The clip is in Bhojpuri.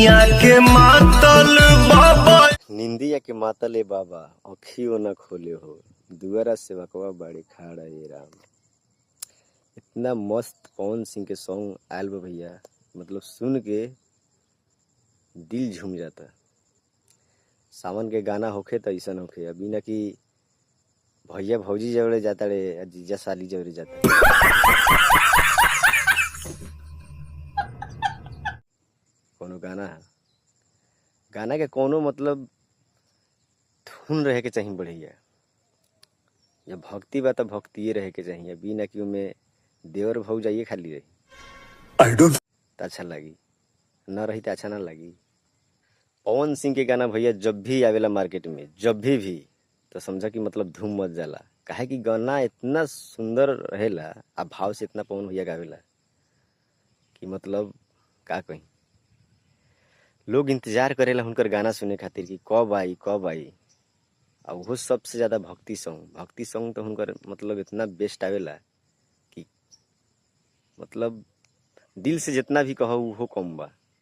के मातल बाबा, निंदिया के मातल ए बाबा, अखियों न खोले हो, दुआरा से बकवा बड़े खाड़ा ये राम। इतना मस्त पवन सिंह के सॉन्ग आयल बा भैया, मतलब सुन के दिल झूम जाता। सावन के गाना होखे तो ऐसा होखे, अभी ना कि भैया भौजी जवरे जाता रे, जीजा साली जवरे जाता। कोनो गाना है, गाना के कोनो मतलब धुन रहे के चाहिए बढ़िया, या भक्ति बा तो भक्ति रहे के चाहिए, बिना कि उमें देवर भौ जाइए खाली रही तो अच्छा लगी, न रही तो अच्छा ना लगी। पवन सिंह के गाना भैया जब भी आवेला मार्केट में, जब भी तो समझा कि मतलब धूम मच जाला, काहे कि गाना इतना सुंदर रहेला, आ भाव से इतना पवन भैया गावेला कि मतलब का कहीं लोग इंतजार करेला उनकर गाना सुने खातिर कि कब आई कब आई। और वो सबसे ज्यादा भक्ति सॉन्ग तो उनकर मतलब इतना बेस्ट आवेला कि मतलब दिल से जितना भी कहो वो कम बा।